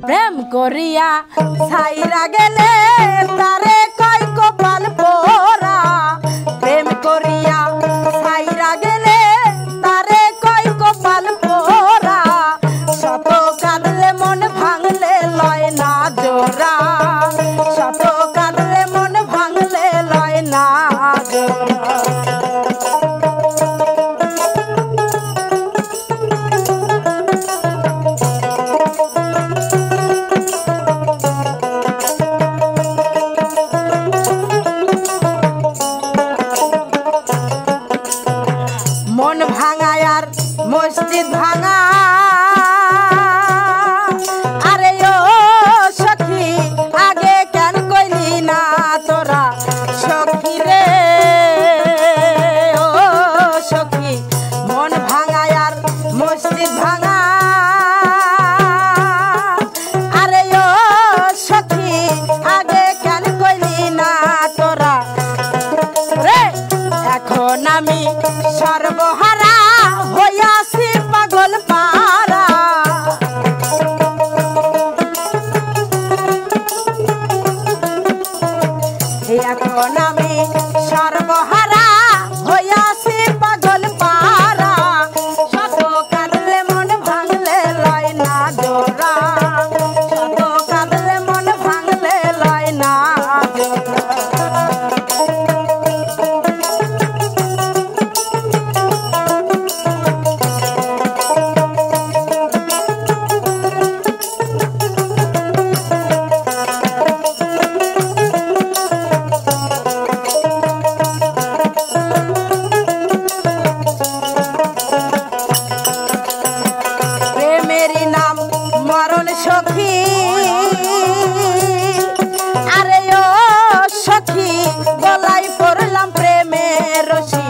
প্রেম করিয়া ছাইরা গেলে তারে কয় কপাল পোরা। প্রেম করিয়া ছাইরা গেলে তারে কয় কপাল পোরা। শত কাঁদলে মন ভাঙলে লয় না জোড়া। শত কাঁদলে মন ভাঙলে লয় না জোড়া। মন ভাঙায় আর মসজিদ ভাঙা। আরে ও সখী আগে কেন কইলি না তোরা সখী রে। ও সখী মন ভাঙায় আর মসজিদ ভাঙা। আরে ও সখী আগে কেন কইলি না তোরা রে। এখন আমি সর্বহারা হইয়াছি পাগল পারা। এখন আমি সর্বহারা হইয়াছি পাগল পারা। শত কাঁদলে মন ভাঙলে লয় না জোড়া। শত কাঁদলে মন ভাঙলে লয় না জোড়া। সখী আরে ও সখী গলাই পড়লাম প্রেমের রশি।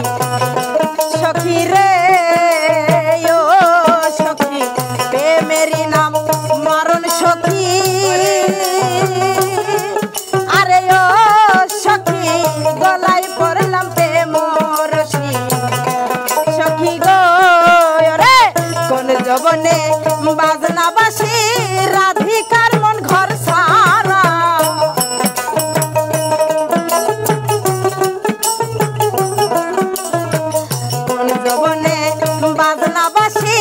সখী রে ও সখী প্রেমেরই নাম মরণ সখী। আরে ও সখী গলাই পড়লাম প্রেম রশি। সখী গো রে কোন জবনে বাজনা বাসি রাধিকার মন ঘর সারা। কোন জবনে বাজনা বাসি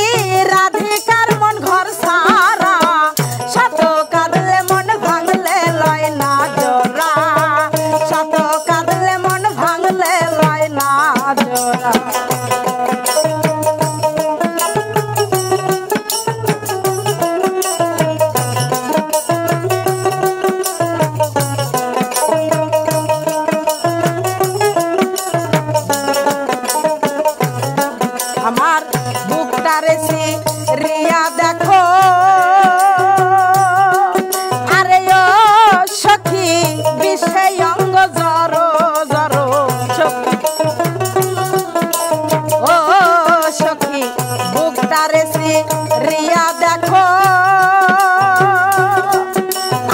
রাধিকার মন ঘর সারা। শত কাঁদলে মন ভাঙলে লয় না জোড়া। শত কাঁদলে মন ভাঙলে লয় না জোড়া। আমার বুকটারে রিয়া দেখো। আরে ও সখী বিষয় অঙ্গ জড়ো জড়ো। ও সখী বুকটারে রিয়া দেখো।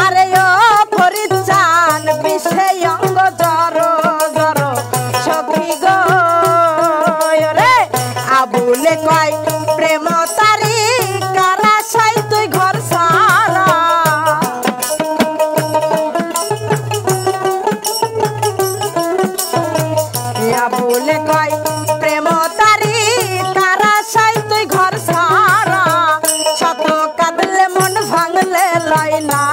আরে ও ফরিদ চান বিষয় অঙ্গ জড়ো জড়ো। সখী গো রে আবুলে কয় প্রেম তারি কারা সাই তুই ঘর সারা। আবুলে কয় প্রেম তারি কারা সাই তুই ঘর সারা। শত কাঁদলে মন ভাঙলে লয় না